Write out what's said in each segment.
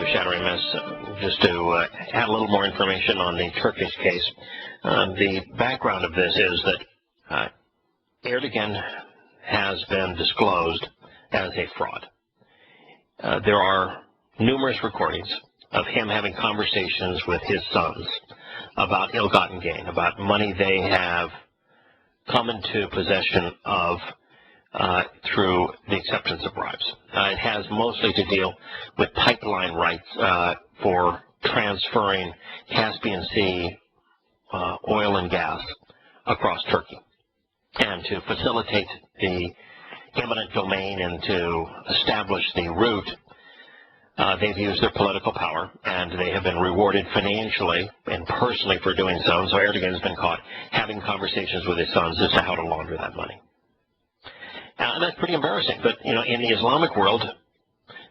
to Shattering Myths, just to add a little more information on the Turkish case. The background of this is that Erdogan has been disclosed as a fraud. There are numerous recordings of him having conversations with his sons about ill-gotten gain, about money they have come into possession of through the acceptance of bribes. It has mostly to deal with pipeline rights for transferring Caspian Sea oil and gas across Turkey, and to facilitate the eminent domain and to establish the route. They've used their political power, and they have been rewarded financially and personally for doing so. And so Erdogan has been caught having conversations with his sons as to how to launder that money. And that's pretty embarrassing. But, you know, in the Islamic world,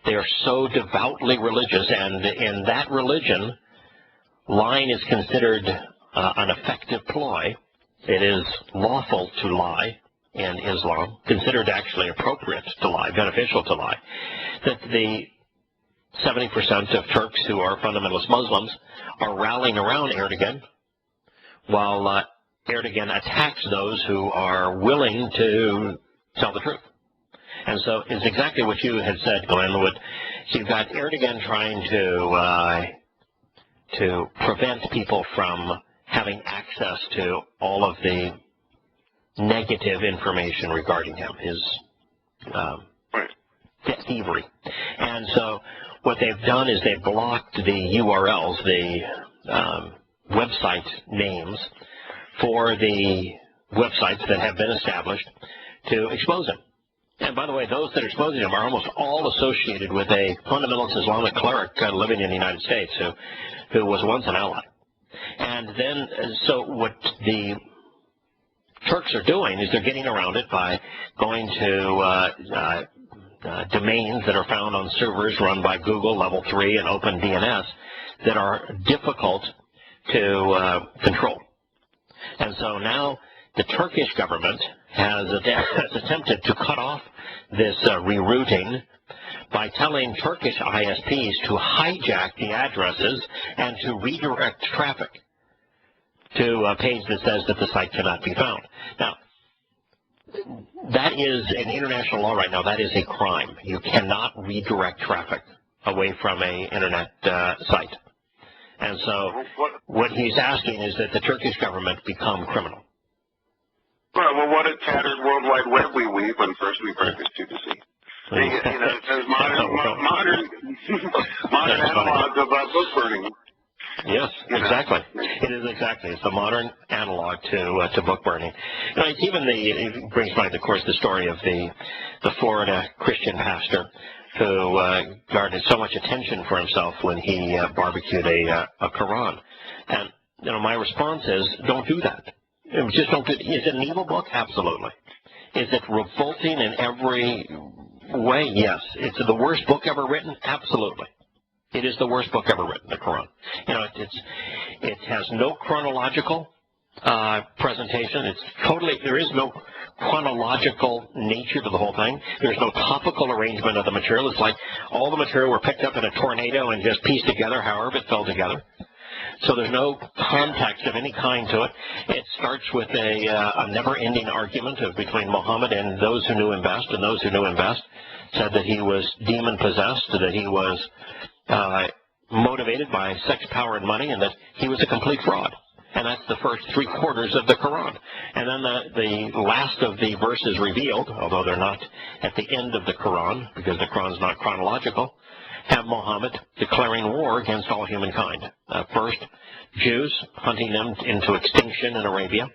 they are so devoutly religious, and in that religion, lying is considered an effective ploy. It is lawful to lie in Islam, considered actually appropriate to lie, beneficial to lie. That the 70% of Turks who are fundamentalist Muslims are rallying around Erdogan, while Erdogan attacks those who are willing to tell the truth. And so it's exactly what you had said, Glenn. So you've got Erdogan trying to prevent people from having access to all of the negative information regarding him, his thievery. And so what they've done is they've blocked the URLs, the website names for the websites that have been established to expose him. And by the way, those that are exposing him are almost all associated with a fundamentalist Islamic cleric living in the United States who was once an ally. And then, so what the Turks are doing is they're getting around it by going to domains that are found on servers run by Google, Level 3, and OpenDNS that are difficult to control. And so now the Turkish government has attempted to cut off this rerouting by telling Turkish ISPs to hijack the addresses and to redirect traffic to a page that says that the site cannot be found. Now, that is, in international law right now, that is a crime. You cannot redirect traffic away from an internet site. And so what he's asking is that the Turkish government become criminal. Well, what a tattered World Wide Web we weave when first we practice to deceive. There's modern analogs of book burning. Yes, exactly. It is exactly. It's the modern analog to book burning. You know, it's even it brings mind, of course, the story of the Florida Christian pastor who garnered so much attention for himself when he barbecued a Quran. And you know, my response is, don't do that. Just don't do it. Is it an evil book? Absolutely. Is it revolting in every way? Yes. It's the worst book ever written? Absolutely. It is the worst book ever written, the Quran. You know, it has no chronological presentation. It's totally, there is no chronological nature to the whole thing. There's no topical arrangement of the material. It's like all the material were picked up in a tornado and just pieced together however it fell together. So there's no context of any kind to it. It starts with a never-ending argument between Muhammad and those who knew him best, and those who knew him best said that he was demon-possessed, that he was motivated by sex, power, and money, and that he was a complete fraud. And that's the first 3 quarters of the Quran. And then the last of the verses revealed, although they're not at the end of the Quran, because the Quran is not chronological, have Muhammad declaring war against all humankind. First, Jews, hunting them into extinction in Arabia,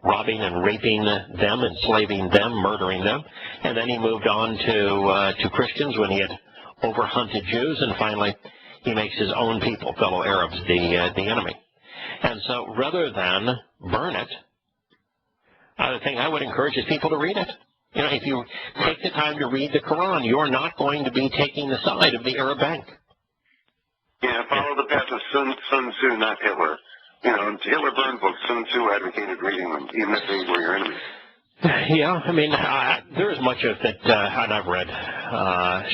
robbing and raping them, enslaving them, murdering them. And then he moved on to Christians when he had overhunted Jews, and finally he makes his own people, fellow Arabs, the enemy. And so rather than burn it, the thing I would encourage is people to read it. You know, if you take the time to read the Quran, you're not going to be taking the side of the Arab bank. Yeah, follow the path of Sun Tzu, not Hitler. You know, Hitler burned books. Sun Tzu advocated reading them, even if they were your enemies. Yeah, I mean, there is much of it, and I've read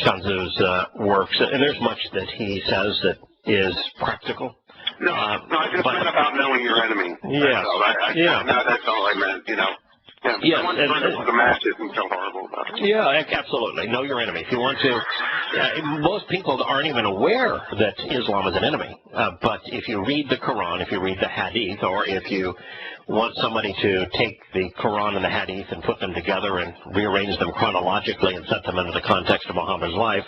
Sun Tzu's works, and there's much that he says that is practical. No, I just meant about knowing your enemy. Yes. That's all I meant, you know. Yeah, yes, I want to bring it to the masses and feel horrible about it. Yeah, absolutely. Know your enemy. If you want to, most people aren't even aware that Islam is an enemy. But if you read the Quran, if you read the Hadith, or if you want somebody to take the Quran and the Hadith and put them together and rearrange them chronologically and set them into the context of Muhammad's life,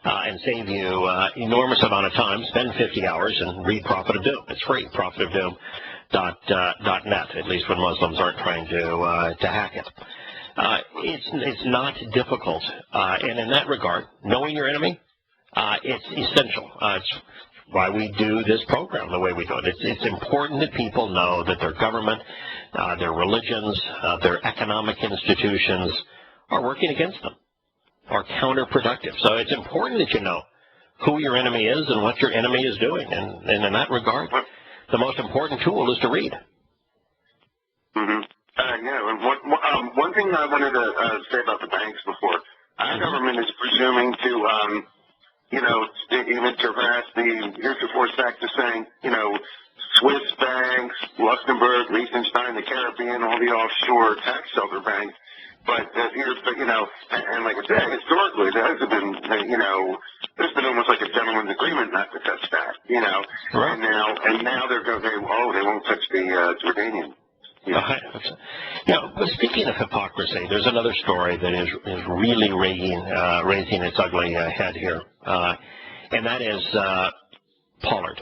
and save you enormous amount of time, spend 50 hours and read Prophet of Doom. It's free, prophetofdoom.net, at least when Muslims aren't trying to hack it. It's not difficult, and in that regard, knowing your enemy, it's essential. It's why we do this program the way we do it. It's important that people know that their government, their religions, their economic institutions are working against them, are counterproductive. So it's important that you know who your enemy is and what your enemy is doing. And in that regard, the most important tool is to read. Mm-hmm. One thing I wanted to say about the banks before, our government is presuming to, even surpass the heretofore sector saying, Swiss banks, Luxembourg, Liechtenstein, the Caribbean, all the offshore tax shelter banks. But and like I said, historically, there's been almost like a gentleman's agreement not to touch that, Right. And now they're going, they won't touch the Jordanian. But speaking of hypocrisy, there's another story that is really raising its ugly head here, and that is Pollard.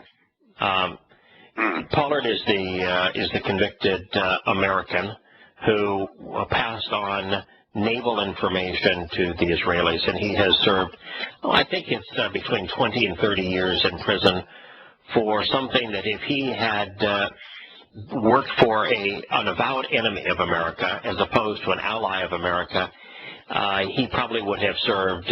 Pollard is the convicted American who passed on naval information to the Israelis, and he has served, I think it's between 20 and 30 years in prison for something that if he had worked for an avowed enemy of America as opposed to an ally of America, he probably would have served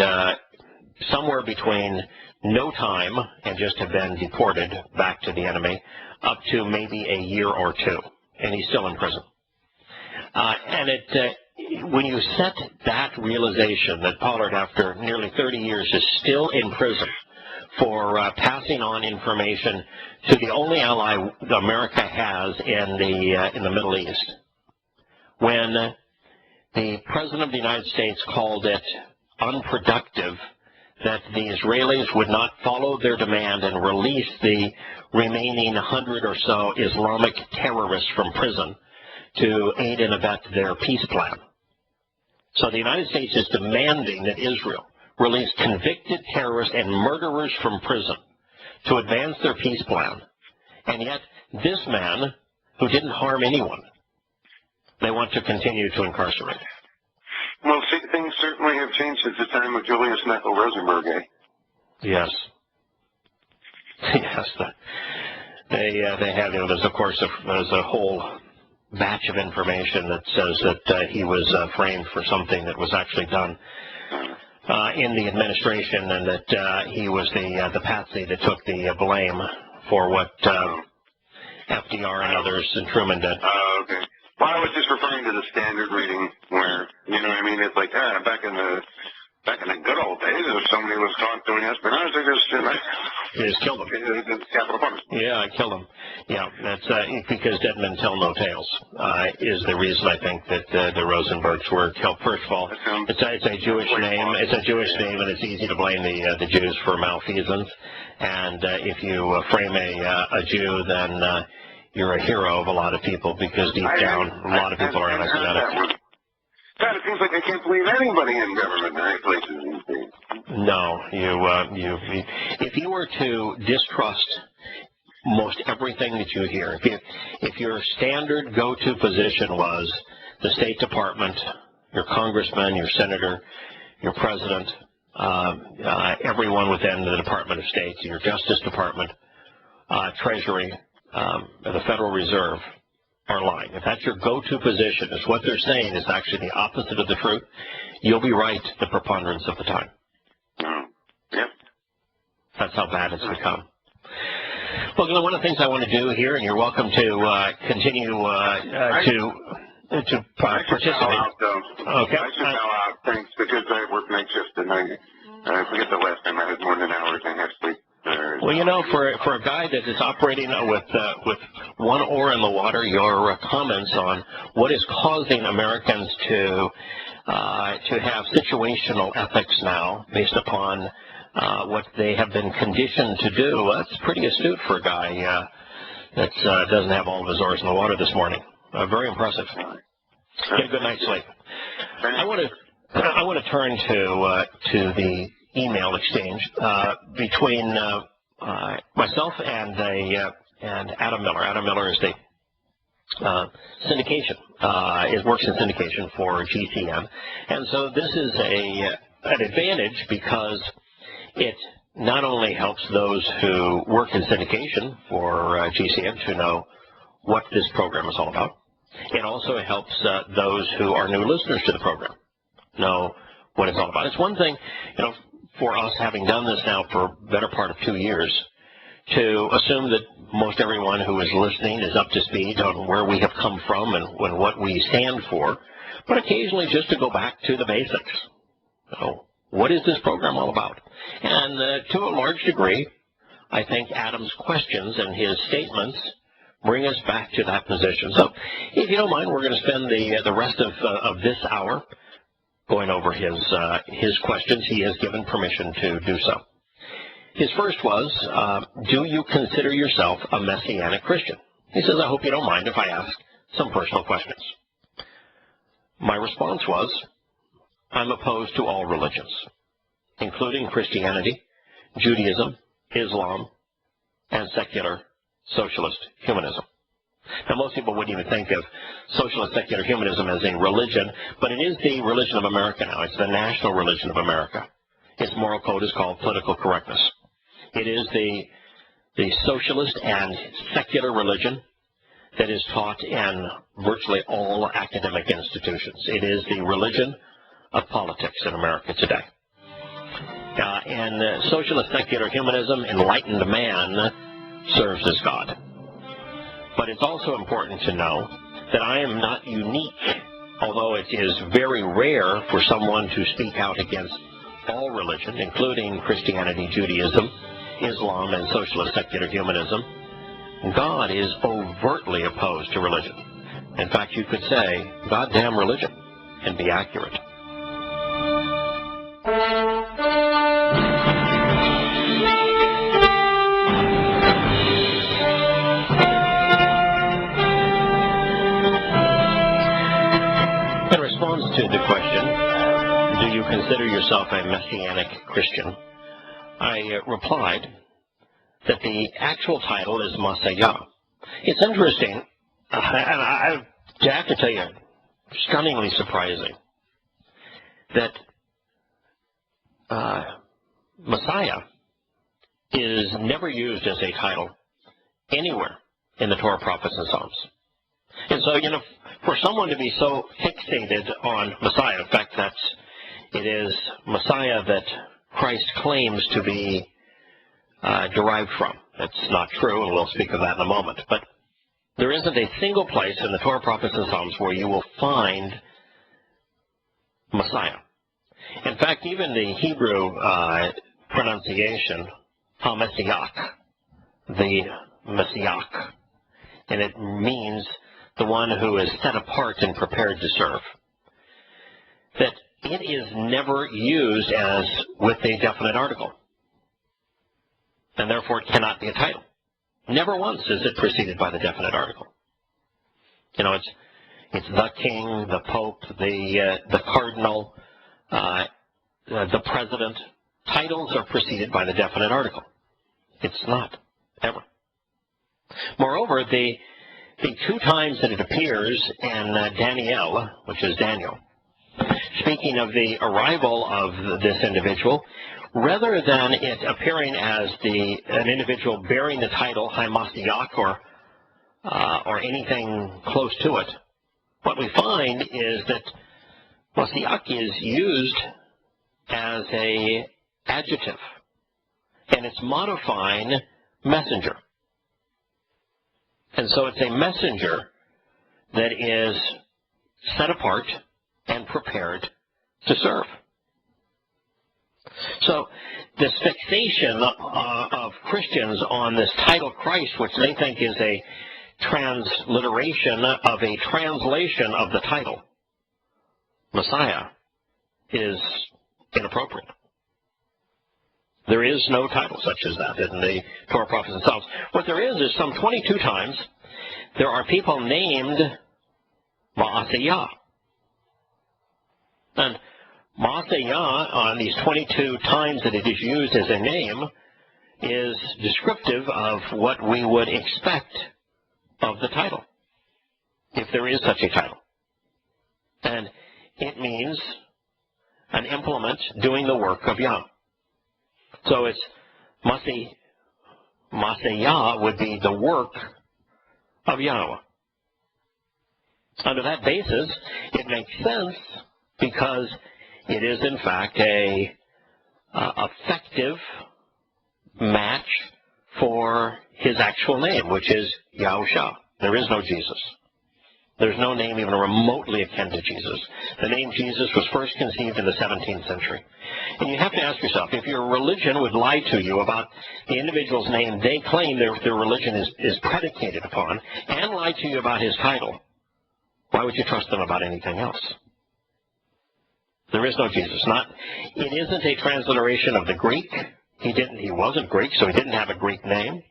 somewhere between no time and just have been deported back to the enemy up to maybe a year or two, and he's still in prison. When you set that realization that Pollard, after nearly 30 years, is still in prison for passing on information to the only ally America has in the Middle East, when the President of the United States called it unproductive that the Israelis would not follow their demand and release the remaining 100 or so Islamic terrorists from prison to aid and abet their peace plan. So the United States is demanding that Israel release convicted terrorists and murderers from prison to advance their peace plan. And yet, this man, who didn't harm anyone, they want to continue to incarcerate. Well, things certainly have changed since the time of Julius Neckel Rosenberg, eh? Yes. Yes. They have, there's, of course, there's a whole batch of information that says that he was framed for something that was actually done in the administration, and that he was the patsy that took the blame for what FDR and others and Truman did. Okay. Well, I was just referring to the standard reading where, it's like, back in the good old days, if somebody was caught doing espionage, they just killed him. Capital punishment. Yeah, I killed him. Yeah, that's because dead men tell no tales is the reason I think that the Rosenbergs were killed. First of all, it's a Jewish name. It's a Jewish name, and it's easy to blame the Jews for malfeasance. And if you frame a Jew, then you're a hero of a lot of people, because deep down, a lot of people are anti-Semitic. God, it seems like I can't believe anybody in government in any places these days. No, if you were to distrust most everything that you hear, if your standard go-to position was the State Department, your congressman, your senator, your president, everyone within the Department of State, your Justice Department, Treasury, the Federal Reserve, are lying. If that's your go-to position, is what they're saying is actually the opposite of the truth, you'll be right the preponderance of the time. Yep. That's how bad it's become. Well, one of the things I want to do here, and you're welcome to continue to I should participate. bow out, though. Okay. I should bow out, thanks, because I work night shift and I forget the last time I had more than an hour and a half sleep. Well, you know, for a guy that is operating with one oar in the water, your comments on what is causing Americans to have situational ethics now, based upon what they have been conditioned to do, that's pretty astute for a guy that doesn't have all of his oars in the water this morning. Very impressive. Get a good night's sleep. I want to turn to the email exchange between myself and Adam Miller. Adam Miller is the syndication. Works in syndication for GCM, and so this is an advantage because it not only helps those who work in syndication for GCM to know what this program is all about. It also helps those who are new listeners to the program know what it's all about. It's one thing, you know, for us having done this now for the better part of 2 years, to assume that most everyone who is listening is up to speed on where we have come from and what we stand for, but occasionally just to go back to the basics. So, what is this program all about? And to a large degree, I think Adam's questions and his statements bring us back to that position. So, if you don't mind, we're going to spend the rest of this hour going over his questions. He has given permission to do so. His first was, do you consider yourself a Messianic Christian? He says, I hope you don't mind if I ask some personal questions. My response was, I'm opposed to all religions, including Christianity, Judaism, Islam, and secular socialist humanism. Now, most people wouldn't even think of socialist secular humanism as a religion, but it is the religion of America now. It's the national religion of America. Its moral code is called political correctness. It is the socialist and secular religion that is taught in virtually all academic institutions. It is the religion of politics in America today. In socialist secular humanism, enlightened man serves as God. But it's also important to know that I am not unique, although it is very rare for someone to speak out against all religion, including Christianity, Judaism, Islam, and socialist secular humanism. God is overtly opposed to religion. In fact, you could say, goddamn religion, and be accurate. In response to the question, do you consider yourself a Messianic Christian? I replied that the actual title is Messiah. It's interesting, and I have to tell you, stunningly surprising, that Messiah is never used as a title anywhere in the Torah, Prophets, and Psalms. And so, you know, for someone to be so fixated on Messiah, in fact, it is Messiah that Christ claims to be derived from. That's not true, and we'll speak of that in a moment. But there isn't a single place in the Torah, Prophets, and Psalms where you will find Messiah. In fact, even the Hebrew pronunciation, ha-Messiach, the Messiach, and it means the one who is set apart and prepared to serve, that it is never used as with a definite article, and therefore it cannot be a title. Never once is it preceded by the definite article. You know, it's the king, the pope, the cardinal, the president. Titles are preceded by the definite article. It's not, ever. Moreover, the two times that it appears in Daniel, which is Daniel, speaking of the arrival of this individual, rather than it appearing as an individual bearing the title ha-Messiach or anything close to it, what we find is that Messiach is used as an adjective, and it's modifying messenger. And so it's a messenger that is set apart and prepared to serve. So this fixation of Christians on this title Christ, which they think is a transliteration of a translation of the title Messiah, is inappropriate. There is no title such as that in the Torah prophets themselves. What there is some 22 times there are people named Ma'aseyah. And Ma'aseyah, on these 22 times that it is used as a name, is descriptive of what we would expect of the title, if there is such a title. And it means an implement doing the work of Yah. So it's Ma'aseyah would be the work of Yahowah. Under that basis, it makes sense because it is in fact a effective match for his actual name, which is Yahushua. There is no Jesus. There's no name even remotely akin to Jesus. The name Jesus was first conceived in the 17th century. And you have to ask yourself, if your religion would lie to you about the individual's name they claim their religion is predicated upon, and lie to you about his title, why would you trust them about anything else? There is no Jesus. It isn't a transliteration of the Greek. He wasn't Greek, so he didn't have a Greek name.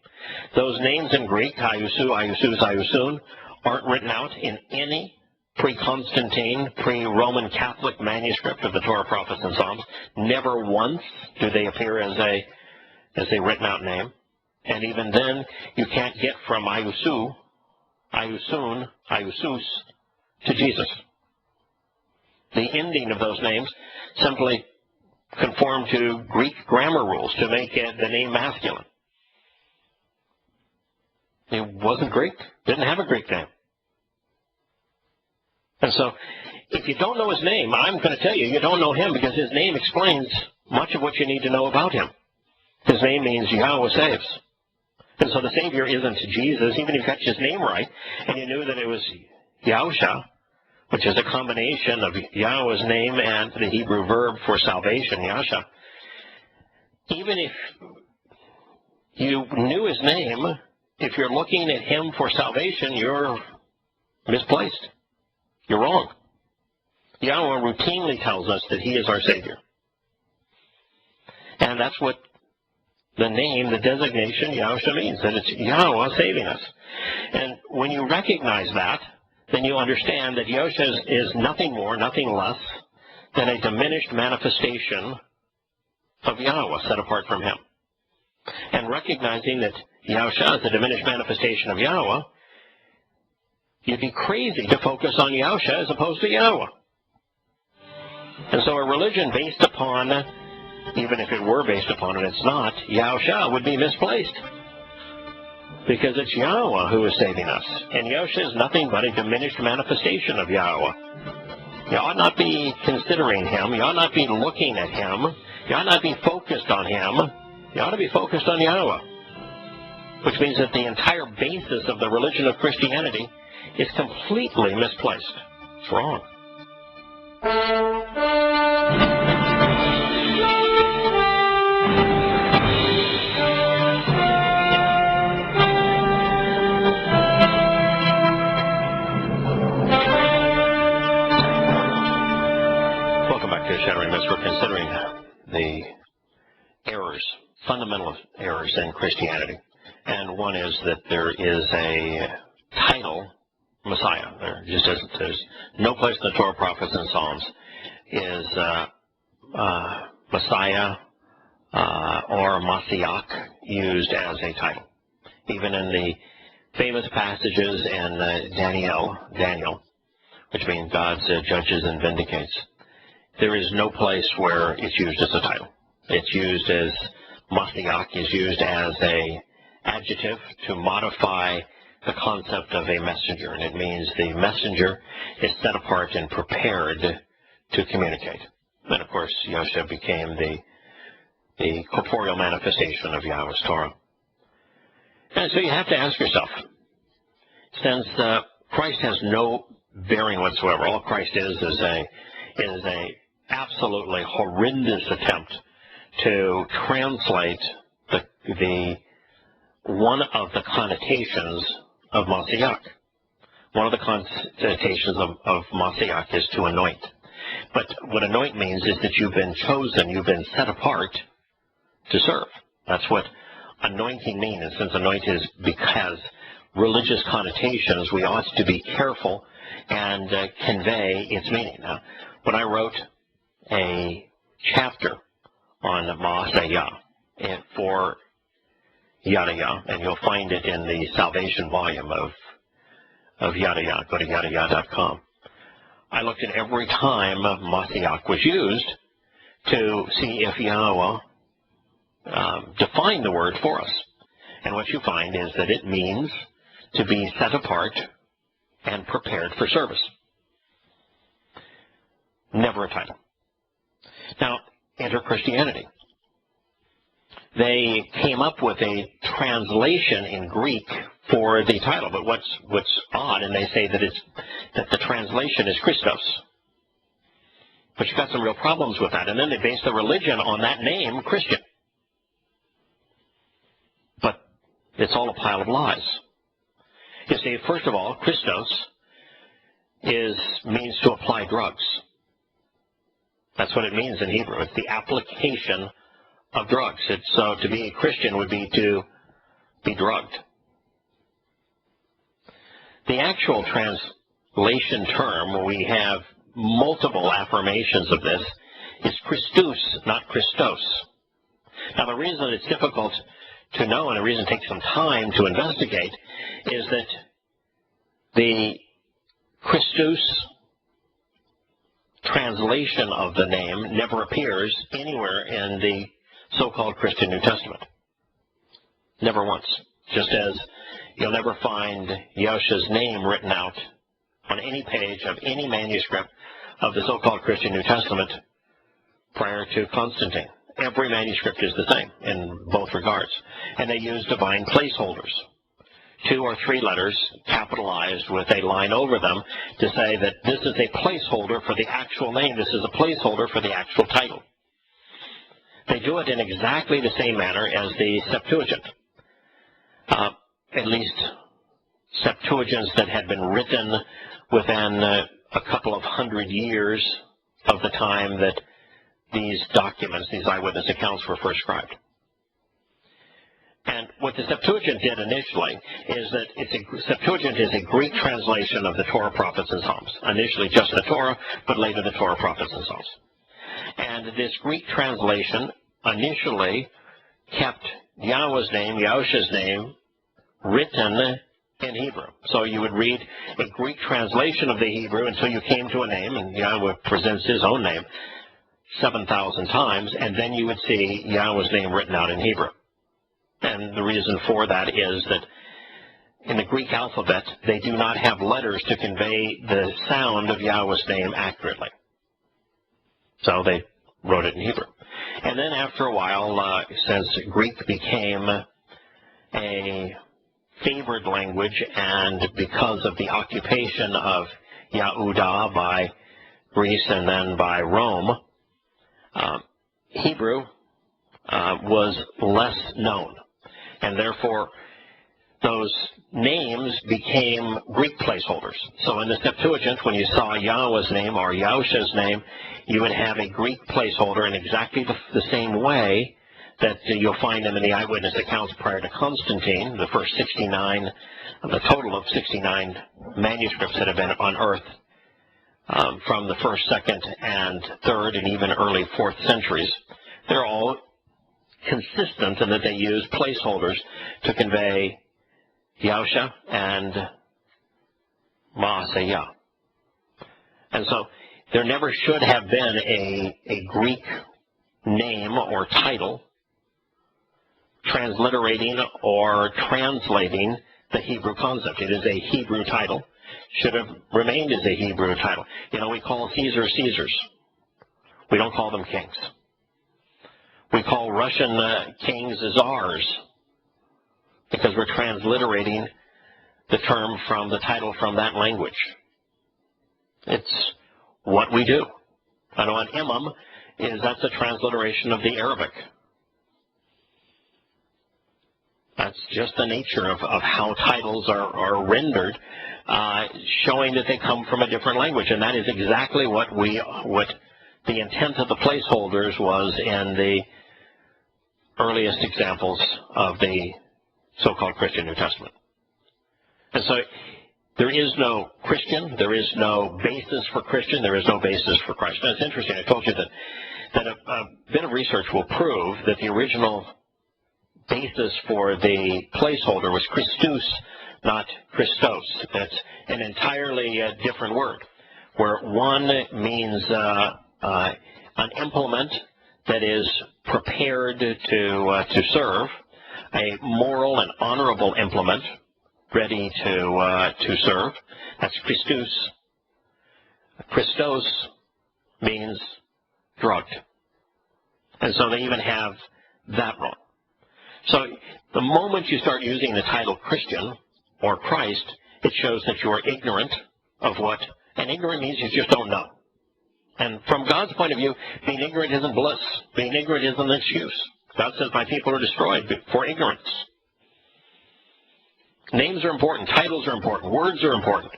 Those names in Greek, Ayusu, Ayusus, Ayusun, aren't written out in any pre-Constantine, pre-Roman Catholic manuscript of the Torah, prophets, and Psalms. Never once do they appear as a written-out name. And even then, you can't get from Ayusu, Ayusun, Ayusus to Jesus. The ending of those names simply conform to Greek grammar rules to make the name masculine. He wasn't Greek, didn't have a Greek name. And so, if you don't know his name, I'm going to tell you, you don't know him because his name explains much of what you need to know about him. His name means Yahweh saves. And so the Savior isn't Jesus, even if you got his name right, and you knew that it was Yahushua, which is a combination of Yahweh's name and the Hebrew verb for salvation, Yasha. Even if you knew his name, if you're looking at him for salvation, you're misplaced. You're wrong. Yahweh routinely tells us that he is our Savior. And that's what the name, the designation, Yahushua means, that it's Yahweh saving us. And when you recognize that, then you understand that Yahushua is nothing more, nothing less than a diminished manifestation of Yahweh set apart from him. And recognizing that Yahushua is a diminished manifestation of Yahweh, you'd be crazy to focus on Yahushua as opposed to Yahweh. And so a religion based upon, even if it were based upon, and it's not, Yahushua would be misplaced. Because it's Yahweh who is saving us. And Yahushua is nothing but a diminished manifestation of Yahweh. You ought not be considering him. You ought not be looking at him. You ought not be focused on him. You ought to be focused on Yahweh. Which means that the entire basis of the religion of Christianity is completely misplaced. It's wrong. Welcome back to Shattering Myths. We're considering the errors, fundamental errors in Christianity. And one is that there is a title, Messiah. There just isn't. There's no place in the Torah, prophets, and Psalms is Messiah or Mashiach used as a title. Even in the famous passages in Daniel, which means God judges and vindicates, there is no place where it's used as a title. It's used as Mashiach is used as a adjective to modify the concept of a messenger, and it means the messenger is set apart and prepared to communicate. And of course, Yahushua became the corporeal manifestation of Yahweh's Torah. And so you have to ask yourself, since Christ has no bearing whatsoever. All Christ is a absolutely horrendous attempt to translate the one of the connotations of Mashiach. One of the connotations of Mashiach is to anoint. But what anoint means is that you've been chosen, you've been set apart to serve. That's what anointing means. And since anoint has religious connotations, we ought to be careful and convey its meaning. Now, when I wrote a chapter on Mashiach for Yahowah, and you'll find it in the Salvation volume of Yahowah. Go to Yahowah.com. I looked at every time Mashiach was used to see if Yahowah defined the word for us. And what you find is that it means to be set apart and prepared for service. Never a title. Now, enter Christianity. They came up with a translation in Greek for the title, but what's odd, and they say that the translation is Christos. But you've got some real problems with that, and then they base the religion on that name, Christian. But it's all a pile of lies. You see, first of all, Christos means to apply drugs. That's what it means in Hebrew. It's the application of drugs. So to be a Christian would be to be drugged. The actual translation term, we have multiple affirmations of this, is Christus, not Christos. Now the reason it's difficult to know and the reason it takes some time to investigate is that the Christus translation of the name never appears anywhere in the so-called Christian New Testament. Never once. Just as you'll never find Yahushua's name written out on any page of any manuscript of the so-called Christian New Testament prior to Constantine. Every manuscript is the same in both regards. And they use divine placeholders. 2 or 3 letters capitalized with a line over them to say that this is a placeholder for the actual name. This is a placeholder for the actual title. They do it in exactly the same manner as the Septuagint. At least Septuagints that had been written within a couple of hundred years of the time that these documents, these eyewitness accounts, were first scribed. And what the Septuagint did initially is that Septuagint is a Greek translation of the Torah, Prophets, and Psalms. Initially just the Torah, but later the Torah, Prophets, and Psalms. And this Greek translation initially kept Yahweh's name, Yahushua's name, written in Hebrew. So you would read a Greek translation of the Hebrew until you came to a name, and Yahweh presents his own name 7,000 times, and then you would see Yahweh's name written out in Hebrew. And the reason for that is that in the Greek alphabet, they do not have letters to convey the sound of Yahweh's name accurately. So they wrote it in Hebrew. And then after a while, since Greek became a favored language, and because of the occupation of Yahowah by Greece and then by Rome, Hebrew was less known. And therefore, those names became Greek placeholders. So in the Septuagint, when you saw Yahweh's name or Yahushua's name, you would have a Greek placeholder in exactly the same way that you'll find them in the eyewitness accounts prior to Constantine, the first 69, the total of 69 manuscripts that have been unearthed from the 1st, 2nd, and 3rd, and even early 4th centuries. They're all consistent in that they use placeholders to convey Yahushua and Mashiach. And so there never should have been a Greek name or title transliterating or translating the Hebrew concept. It is a Hebrew title. Should have remained as a Hebrew title. You know, we call Caesar Caesars. We don't call them kings. We call Russian kings czars because we're transliterating the term from the title from that language. It's what we do. I know an imam that's a transliteration of the Arabic. That's just the nature of how titles are rendered, showing that they come from a different language. And that is exactly what the intent of the placeholders was in the earliest examples of the so-called Christian New Testament. And so there is no Christian, there is no basis for Christian, there is no basis for Christ. Now, it's interesting, I told you that a bit of research will prove that the original basis for the placeholder was Christus, not Christos. That's an entirely different word, where one means an implement that is prepared to serve, a moral and honorable implement ready to serve. That's Christus. Christos means drugged. And so they even have that wrong. So the moment you start using the title Christian or Christ, it shows that you are ignorant of what, and ignorant means you just don't know. And from God's point of view, being ignorant isn't bliss. Being ignorant isn't an excuse. God says, my people are destroyed for ignorance. Names are important. Titles are important. Words are important.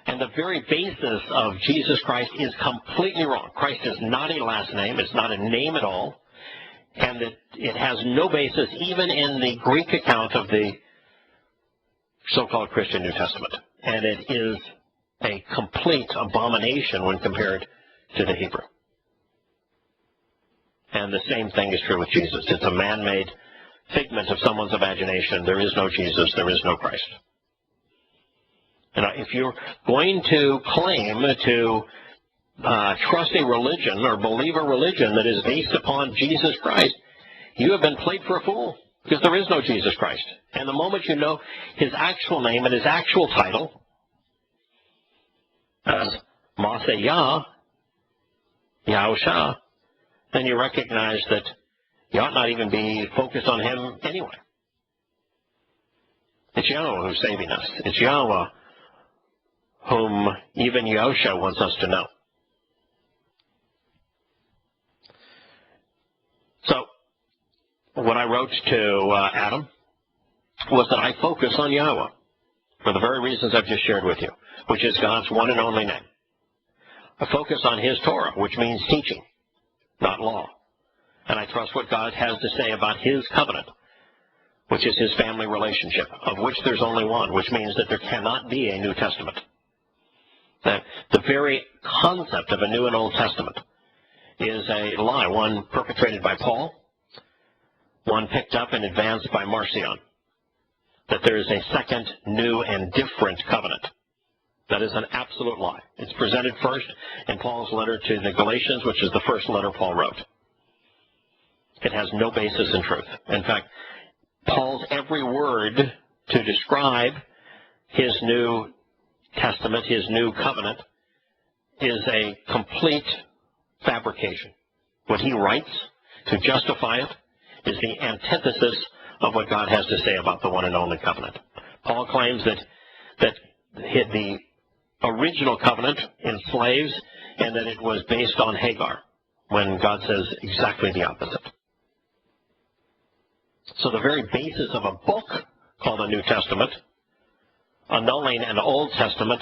And the very basis of Jesus Christ is completely wrong. Christ is not a last name. It's not a name at all. And it has no basis even in the Greek account of the so-called Christian New Testament. And it is a complete abomination when compared to the Hebrew. And the same thing is true with Jesus. It's a man-made figment of someone's imagination. There is no Jesus. There is no Christ. And if you're going to claim to trust a religion or believe a religion that is based upon Jesus Christ, you have been played for a fool, because there is no Jesus Christ. And the moment you know his actual name and his actual title, as Masayah, Yahowah, then you recognize that you ought not even be focused on him anyway. It's Yahowah who's saving us. It's Yahowah whom even Yahushua wants us to know. So, what I wrote to Adam was that I focus on Yahowah for the very reasons I've just shared with you, which is God's one and only name. I focus on his Torah, which means teaching, not law. And I trust what God has to say about his covenant, which is his family relationship, of which there's only one, which means that there cannot be a New Testament. The very concept of a New and Old Testament is a lie, one perpetrated by Paul, one picked up and advanced by Marcion, that there is a second, new, and different covenant. That is an absolute lie. It's presented first in Paul's letter to the Galatians, which is the first letter Paul wrote. It has no basis in truth. In fact, Paul's every word to describe his New Testament, his new covenant, is a complete fabrication. What he writes to justify it is the antithesis of what God has to say about the one and only covenant. Paul claims that the original covenant enslaves and that it was based on Hagar, when God says exactly the opposite. So the very basis of a book called the New Testament, annulling an Old Testament,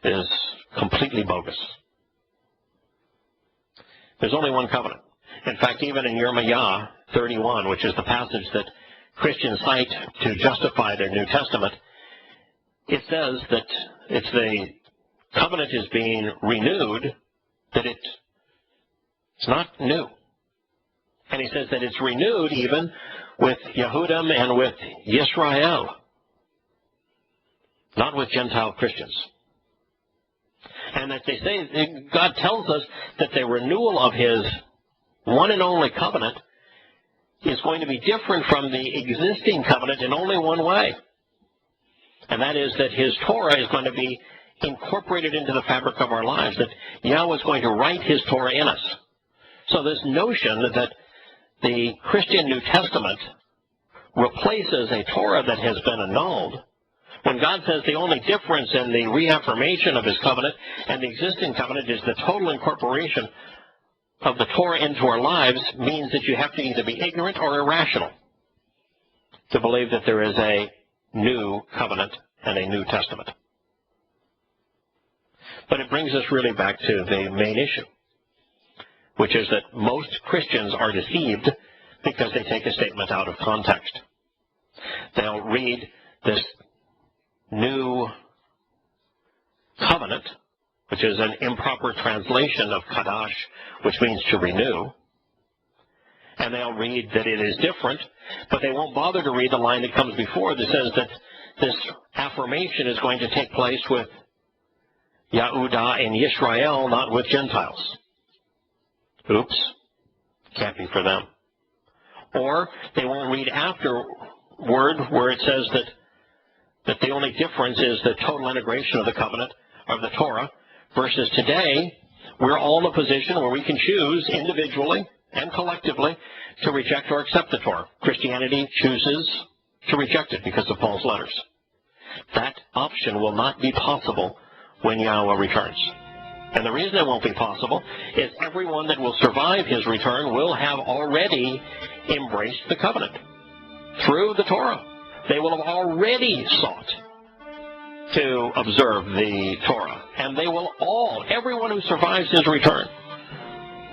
is completely bogus. There's only one covenant. In fact, even in Yirmiyahu 31, which is the passage that Christians cite to justify their New Testament, it says that it's the covenant is being renewed, that it's not new. And he says that it's renewed even with Yehudim and with Yisrael, not with Gentile Christians. And that they say, God tells us that the renewal of his one and only covenant is going to be different from the existing covenant in only one way. And that is that his Torah is going to be incorporated into the fabric of our lives, that Yahweh is going to write his Torah in us. So this notion that the Christian New Testament replaces a Torah that has been annulled When God says the only difference in the reaffirmation of his covenant and the existing covenant is the total incorporation of the Torah into our lives, means that you have to either be ignorant or irrational to believe that there is a new covenant and a New Testament. But it brings us really back to the main issue, which is that most Christians are deceived because they take a statement out of context. They'll read this new covenant, which is an improper translation of kadash, which means to renew, and they'll read that it is different, but they won't bother to read the line that comes before that says that this affirmation is going to take place with Yahudah and Yisrael, not with Gentiles. Oops, can't be for them. Or they won't read afterward where it says that the only difference is the total integration of the covenant of the Torah, versus today we're all in a position where we can choose individually and collectively to reject or accept the Torah. Christianity chooses to reject it because of Paul's letters. That option will not be possible when Yahowah returns. And the reason it won't be possible is everyone that will survive his return will have already embraced the covenant through the Torah. They will have already sought to observe the Torah. And they will all, everyone who survives his return,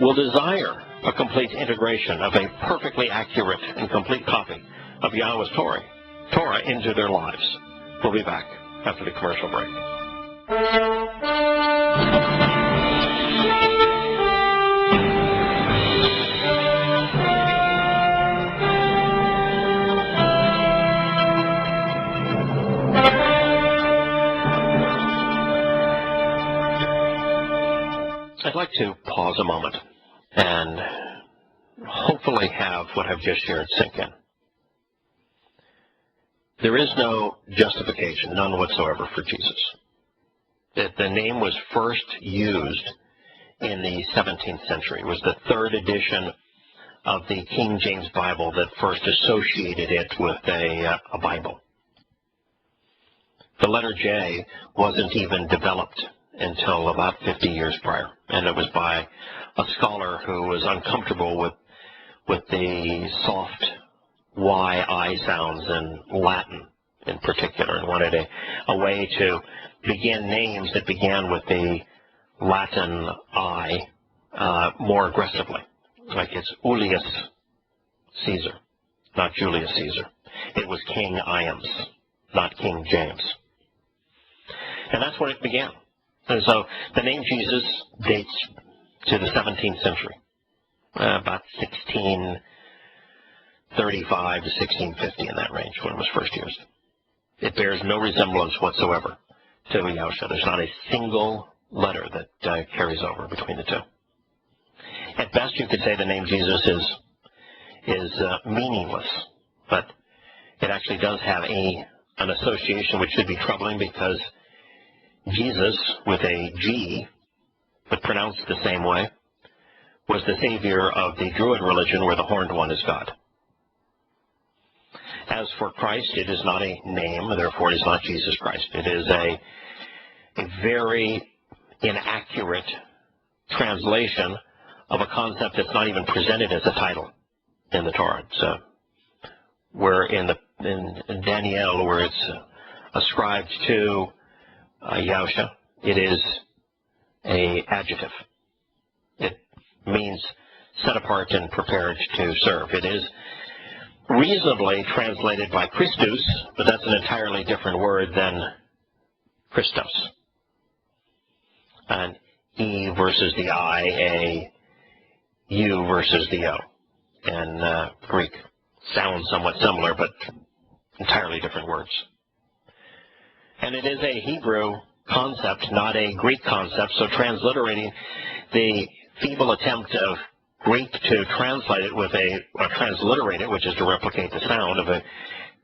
will desire a complete integration of a perfectly accurate and complete copy of Yahowah's Torah into their lives. We'll be back after the commercial break. I'd like to pause a moment and hopefully have what I've just shared sink in. There is no justification, none whatsoever, for Jesus. The name was first used in the 17th century. It was the third edition of the King James Bible that first associated it with a Bible. The letter J wasn't even developed until about 50 years prior, and it was by a scholar who was uncomfortable with the soft Y-I sounds in Latin in particular, and wanted a way to begin names that began with the Latin I more aggressively. Like it's Julius Caesar, not Julius Caesar. It was King Iams, not King James. And that's when it began. And so the name Jesus dates to the 17th century, about 1635 to 1650, in that range, when it was first used. It bears no resemblance whatsoever to Yahusha. There's not a single letter that carries over between the two. At best, you could say the name Jesus is meaningless, but it actually does have an association which should be troubling, because Jesus, with a G, but pronounced the same way, was the savior of the Druid religion where the horned one is God. As for Christ, it is not a name, therefore it is not Jesus Christ. It is a very inaccurate translation of a concept that's not even presented as a title in the Torah. So where in Daniel, where it's ascribed to Yahusha, it is an adjective. It means set apart and prepared to serve. It is reasonably translated by Christus, but that's an entirely different word than Christos. An E versus the I, a U versus the O. And Greek sounds somewhat similar, but entirely different words. And it is a Hebrew concept, not a Greek concept, so transliterating the feeble attempt of Greek to translate it with or transliterate it, which is to replicate the sound of a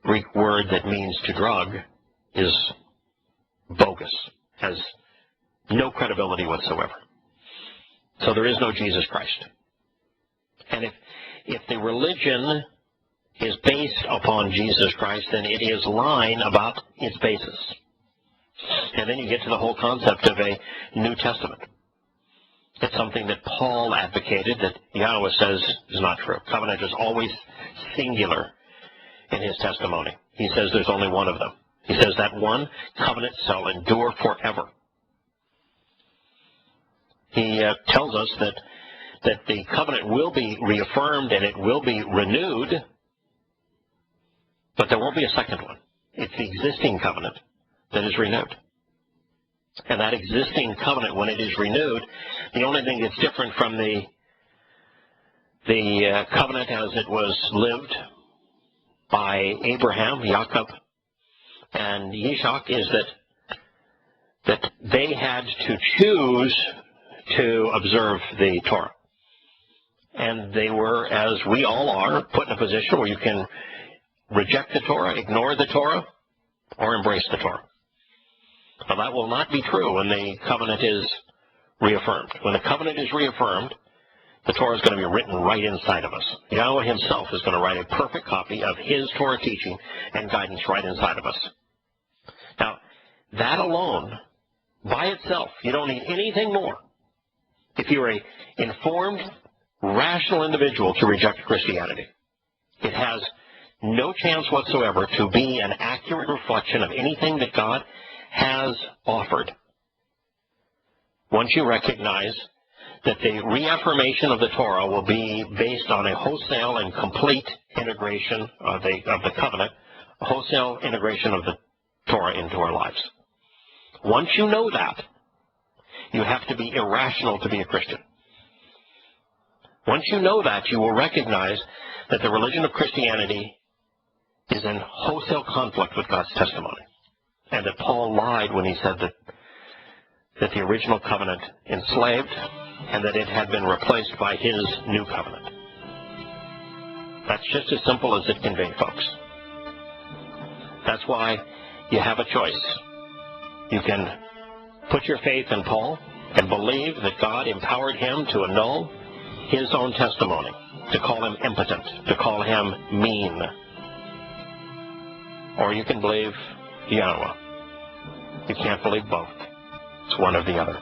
Greek word that means to drug, is bogus, has no credibility whatsoever. So there is no Jesus Christ. And if the religion is based upon Jesus Christ, then it is lying about its basis. And then you get to the whole concept of a New Testament. It's something that Paul advocated that Yahowah says is not true. Covenant is always singular in his testimony. He says there's only one of them. He says that one covenant shall endure forever. He tells us that the covenant will be reaffirmed and it will be renewed, but there won't be a second one. It's the existing covenant that is renewed. And that existing covenant, when it is renewed, the only thing that's different from the covenant as it was lived by Abraham, Jacob, and Yitzhak is that they had to choose to observe the Torah. And they were, as we all are, put in a position where you can reject the Torah, ignore the Torah, or embrace the Torah. Now, that will not be true when the covenant is reaffirmed. When the covenant is reaffirmed, the Torah is going to be written right inside of us. Yahowah himself is going to write a perfect copy of his Torah teaching and guidance right inside of us. Now, that alone, by itself, you don't need anything more. If you're an informed, rational individual to reject Christianity, it has no chance whatsoever to be an accurate reflection of anything that God has offered. Once you recognize that the reaffirmation of the Torah will be based on a wholesale and complete integration of the covenant, a wholesale integration of the Torah into our lives. Once you know that, you have to be irrational to be a Christian. Once you know that, you will recognize that the religion of Christianity is in wholesale conflict with God's testimony. And that Paul lied when he said that the original covenant enslaved and that it had been replaced by his new covenant. That's just as simple as it can be, folks. That's why you have a choice. You can put your faith in Paul and believe that God empowered him to annul his own testimony, to call him impotent, to call him mean. Or you can believe Yahowah. You can't believe both. It's one or the other.